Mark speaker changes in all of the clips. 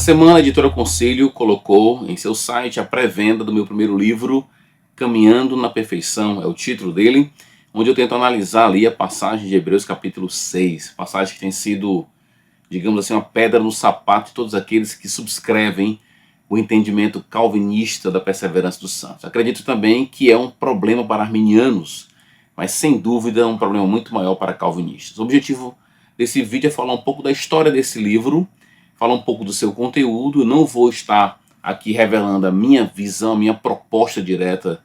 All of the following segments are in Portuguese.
Speaker 1: semana a editora Conselho colocou em seu site a pré-venda do meu primeiro livro, Caminhando na Perfeição, é o título dele, onde eu tento analisar ali a passagem de Hebreus capítulo 6, passagem que tem sido, digamos assim, uma pedra no sapato de todos aqueles que subscrevem o entendimento calvinista da perseverança dos santos. Acredito também que é um problema para arminianos, mas sem dúvida é um problema muito maior para calvinistas. O objetivo desse vídeo é falar um pouco da história desse livro, falar um pouco do seu conteúdo. Eu não vou estar aqui revelando a minha visão, a minha proposta direta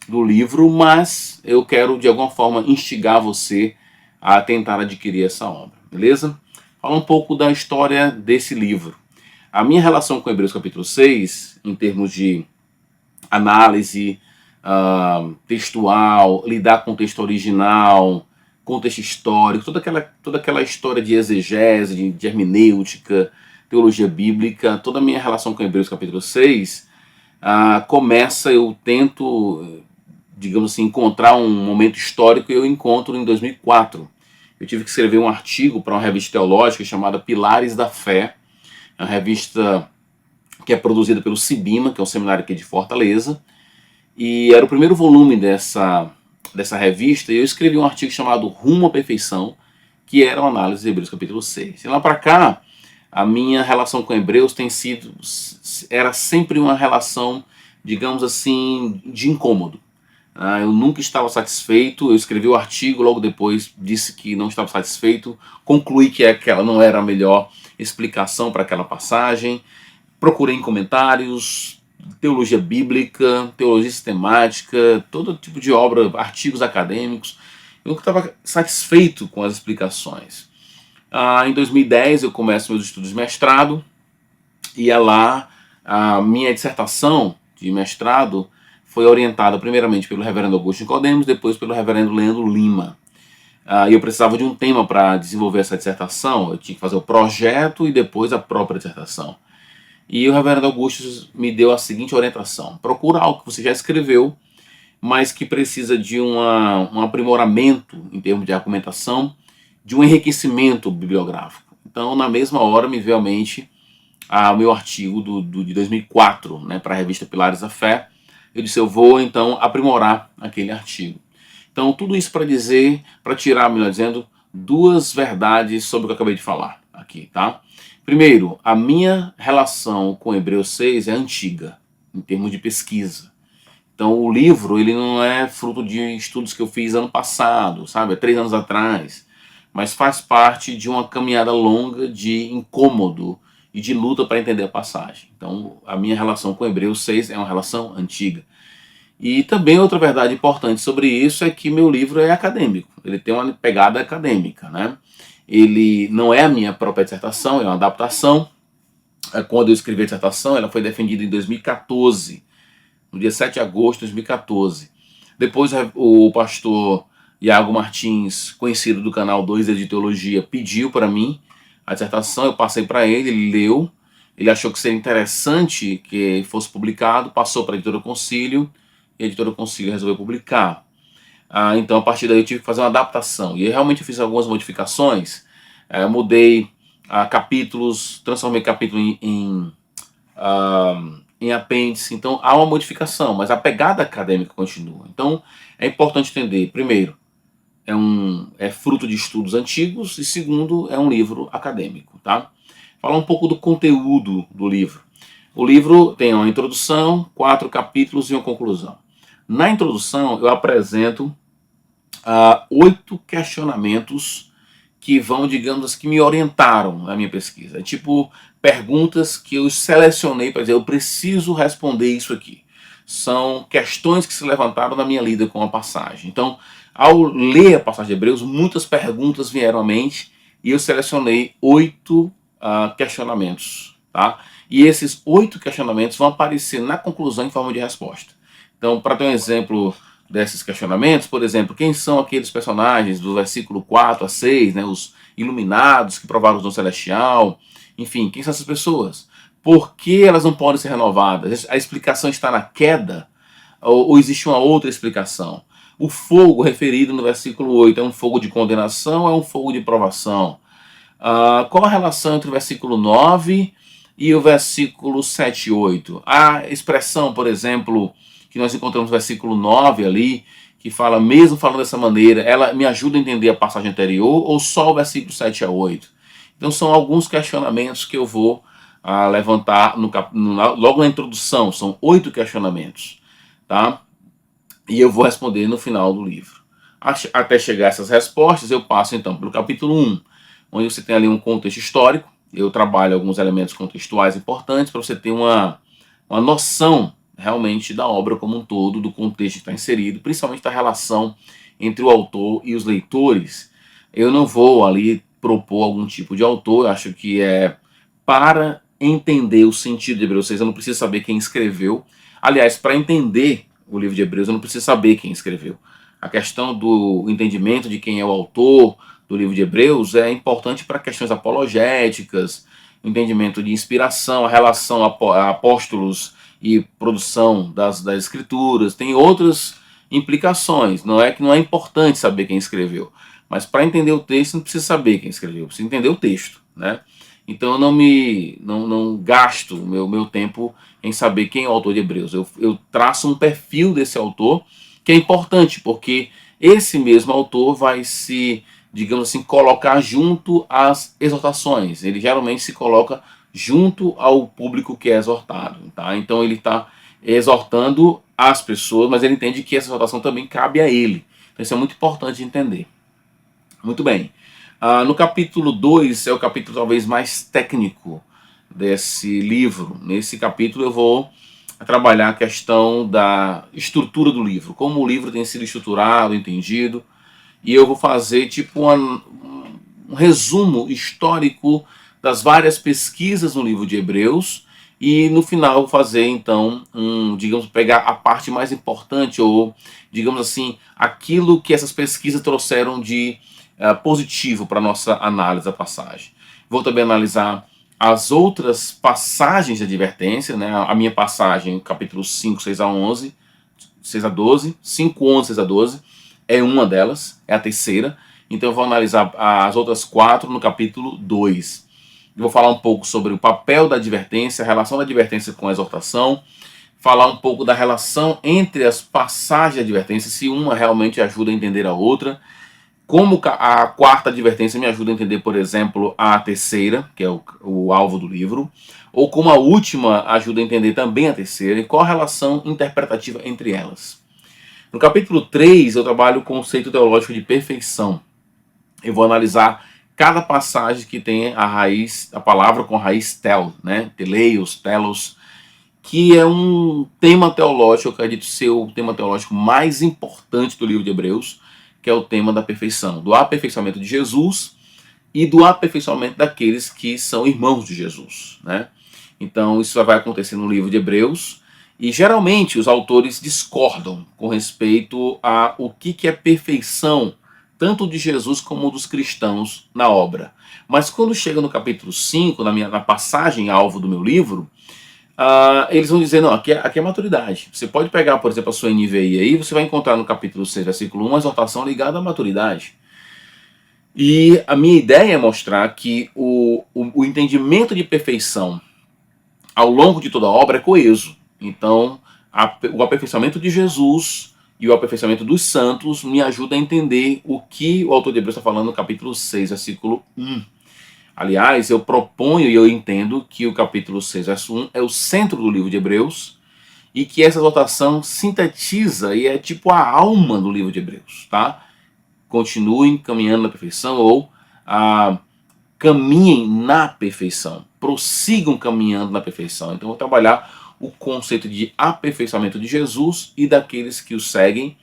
Speaker 1: do livro, mas eu quero de alguma forma instigar você a tentar adquirir essa obra, beleza? Falar um pouco da história desse livro. A minha relação com Hebreus capítulo 6, em termos de análise textual, lidar com o texto original, contexto histórico, toda aquela história de exegese, de hermenêutica, teologia bíblica, toda a minha relação com Hebreus capítulo 6 começa, eu tento, digamos assim, encontrar um momento histórico, e eu encontro em 2004. Eu tive que escrever um artigo para uma revista teológica chamada Pilares da Fé, uma revista que é produzida pelo Cibima, que é um seminário aqui de Fortaleza, e era o primeiro volume dessa revista, e eu escrevi um artigo chamado Rumo à Perfeição, que era uma análise de Hebreus capítulo 6. E lá para cá, a minha relação com Hebreus era sempre uma relação, digamos assim, de incômodo. Eu nunca estava satisfeito. Eu escrevi o artigo, logo depois disse que não estava satisfeito, concluí que aquela não era a melhor explicação para aquela passagem, procurei em comentários, teologia bíblica, teologia sistemática, todo tipo de obra, artigos acadêmicos. Eu nunca estava satisfeito com as explicações. Em 2010 eu começo meus estudos de mestrado, e lá a minha dissertação de mestrado foi orientada primeiramente pelo reverendo Augusto Nicodemos, depois pelo reverendo Leandro Lima. E eu precisava de um tema para desenvolver essa dissertação. Eu tinha que fazer o projeto e depois a própria dissertação. E o reverendo Augusto me deu a seguinte orientação: procura algo que você já escreveu, mas que precisa de um aprimoramento em termos de argumentação, de um enriquecimento bibliográfico. Então, na mesma hora, me veio à mente o meu artigo de 2004, né, para a revista Pilares da Fé. Eu disse, eu vou então aprimorar aquele artigo. Então, tudo isso para tirar, melhor dizendo, duas verdades sobre o que eu acabei de falar aqui, tá? Primeiro, a minha relação com Hebreus 6 é antiga, em termos de pesquisa. Então, o livro, ele não é fruto de estudos que eu fiz ano passado, sabe, há 3 anos atrás, mas faz parte de uma caminhada longa de incômodo e de luta para entender a passagem. Então, a minha relação com Hebreus 6 é uma relação antiga. E também outra verdade importante sobre isso é que meu livro é acadêmico, ele tem uma pegada acadêmica, né? Ele não é a minha própria dissertação, é uma adaptação. Quando eu escrevi a dissertação, ela foi defendida em 2014, no dia 7 de agosto de 2014. Depois o pastor Iago Martins, conhecido do canal 2 de Teologia, pediu para mim a dissertação, eu passei para ele, ele leu, ele achou que seria interessante que fosse publicado, passou para a editora Concílio, e a editora Concílio resolveu publicar. Então, a partir daí, eu tive que fazer uma adaptação. E realmente eu fiz algumas modificações. Mudei capítulos, transformei capítulo em apêndice. Então, há uma modificação, mas a pegada acadêmica continua. Então, é importante entender, primeiro, é fruto de estudos antigos, e segundo, é um livro acadêmico, tá? Falar um pouco do conteúdo do livro. O livro tem uma introdução, 4 capítulos e uma conclusão. Na introdução, eu apresento 8 questionamentos que vão, digamos, que me orientaram na minha pesquisa. É tipo perguntas que eu selecionei para dizer, eu preciso responder isso aqui. São questões que se levantaram na minha lida com a passagem. Então, ao ler a passagem de Hebreus, muitas perguntas vieram à mente, e eu selecionei 8 questionamentos, tá? E esses 8 questionamentos vão aparecer na conclusão em forma de resposta. Então, para ter um exemplo desses questionamentos, por exemplo, quem são aqueles personagens do versículo 4 a 6, né, os iluminados que provaram o dom celestial, enfim, quem são essas pessoas? Por que elas não podem ser renovadas? A explicação está na queda? Ou existe uma outra explicação? O fogo referido no versículo 8 é um fogo de condenação ou é um fogo de provação? Qual a relação entre o versículo 9 e o versículo 7 e 8? A expressão, por exemplo, que nós encontramos no versículo 9 ali, que fala, mesmo falando dessa maneira, ela me ajuda a entender a passagem anterior, ou só o versículo 7 a 8? Então são alguns questionamentos que eu vou levantar logo na introdução. São 8 questionamentos, tá? E eu vou responder no final do livro. Até chegar a essas respostas, eu passo então pelo capítulo 1, onde você tem ali um contexto histórico. Eu trabalho alguns elementos contextuais importantes para você ter uma noção realmente da obra como um todo, do contexto que está inserido, principalmente da relação entre o autor e os leitores. Eu não vou ali propor algum tipo de autor, eu acho que para entender o sentido de Hebreus 6, eu não preciso saber quem escreveu. Aliás, para entender o livro de Hebreus, eu não preciso saber quem escreveu. A questão do entendimento de quem é o autor do livro de Hebreus é importante para questões apologéticas, entendimento de inspiração, a relação a apóstolos e produção das escrituras. Tem outras implicações. Não é que não é importante saber quem escreveu, mas para entender o texto não precisa saber quem escreveu, precisa entender o texto, né? Então eu não gasto o meu tempo em saber quem é o autor de Hebreus. Eu traço um perfil desse autor que é importante, porque esse mesmo autor vai se, digamos assim, colocar junto às exortações. Ele geralmente se coloca junto ao público que é exortado, tá? Então ele está exortando as pessoas, mas ele entende que essa exortação também cabe a ele. Então isso é muito importante entender. Muito bem. No capítulo 2 é o capítulo talvez mais técnico desse livro. Nesse capítulo eu vou trabalhar a questão da estrutura do livro, como o livro tem sido estruturado, entendido, e eu vou fazer tipo um resumo histórico das várias pesquisas no livro de Hebreus, e no final eu vou fazer então digamos, pegar a parte mais importante, ou digamos assim, aquilo que essas pesquisas trouxeram de positivo para a nossa análise da passagem. Vou também analisar as outras passagens de advertência, né? A minha passagem, capítulo 5, 6 a 11, 6 a 12, 5, 11, 6 a 12, é uma delas, é a terceira. Então eu vou analisar as outras 4 no capítulo 2. Eu vou falar um pouco sobre o papel da advertência, a relação da advertência com a exortação, falar um pouco da relação entre as passagens de advertência, se uma realmente ajuda a entender a outra, como a quarta advertência me ajuda a entender, por exemplo, a terceira, que é o alvo do livro, ou como a última ajuda a entender também a terceira, e qual a relação interpretativa entre elas. No capítulo 3, eu trabalho o conceito teológico de perfeição. Eu vou analisar cada passagem que tem a palavra com a raiz tel, né? Teleios, telos, que é um tema teológico, eu acredito ser o tema teológico mais importante do livro de Hebreus, que é o tema da perfeição, do aperfeiçoamento de Jesus e do aperfeiçoamento daqueles que são irmãos de Jesus, né? Então isso vai acontecer no livro de Hebreus, e geralmente os autores discordam com respeito a o que é perfeição, tanto de Jesus como dos cristãos na obra. Mas quando chega no capítulo 5, na passagem alvo do meu livro, eles vão dizer, não, aqui é maturidade. Você pode pegar, por exemplo, a sua NVI aí, você vai encontrar no capítulo 6, versículo 1, uma exortação ligada à maturidade. E a minha ideia é mostrar que o entendimento de perfeição ao longo de toda a obra é coeso. Então, o aperfeiçoamento de Jesus e o aperfeiçoamento dos santos me ajuda a entender o que o autor de Hebreus está falando no capítulo 6, versículo 1. Aliás, eu proponho e eu entendo que o capítulo 6, verso 1 é o centro do livro de Hebreus, e que essa exortação sintetiza e é tipo a alma do livro de Hebreus, tá? Continuem caminhando na perfeição, ou caminhem na perfeição, prossigam caminhando na perfeição. Então eu vou trabalhar o conceito de aperfeiçoamento de Jesus e daqueles que o seguem,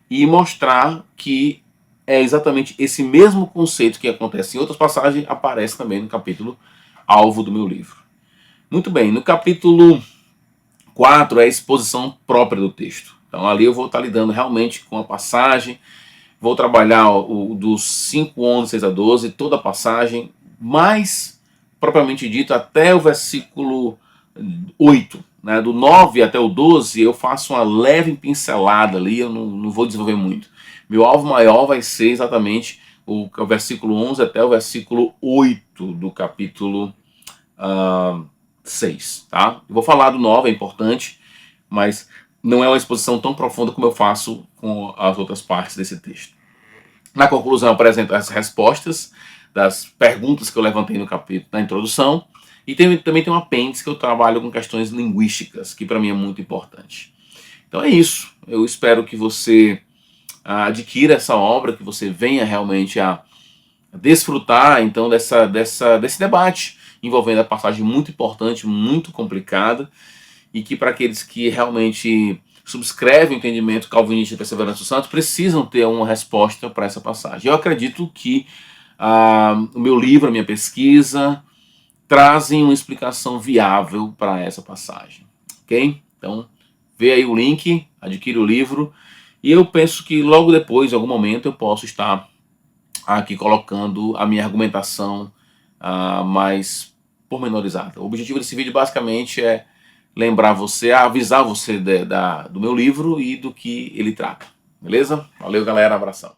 Speaker 1: e mostrar que é exatamente esse mesmo conceito que acontece em outras passagens, aparece também no capítulo alvo do meu livro. Muito bem, no capítulo 4 é a exposição própria do texto. Então ali eu vou estar lidando realmente com a passagem, vou trabalhar dos 5, 11, 6 a 12, toda a passagem, mais propriamente dito até o versículo 8. Né? Do 9 até o 12 eu faço uma leve pincelada ali, eu não vou desenvolver muito. Meu alvo maior vai ser exatamente o versículo 11 até o versículo 8 do capítulo 6, tá? Eu vou falar do 9, é importante, mas não é uma exposição tão profunda como eu faço com as outras partes desse texto. Na conclusão, eu apresento as respostas das perguntas que eu levantei no capítulo, na introdução, e também tem um apêndice que eu trabalho com questões linguísticas, que para mim é muito importante. Então é isso. Eu espero que você adquira essa obra, que você venha realmente a desfrutar então desse debate envolvendo a passagem muito importante, muito complicada, e que para aqueles que realmente subscrevem o entendimento calvinista e perseverança dos santos precisam ter uma resposta para essa passagem. Eu acredito que o meu livro, a minha pesquisa, trazem uma explicação viável para essa passagem, ok? Então, vê aí o link, adquire o livro, e eu penso que logo depois, em algum momento, eu posso estar aqui colocando a minha argumentação mais pormenorizada. O objetivo desse vídeo basicamente é lembrar você, avisar você do meu livro e do que ele trata. Beleza? Valeu, galera. Abração.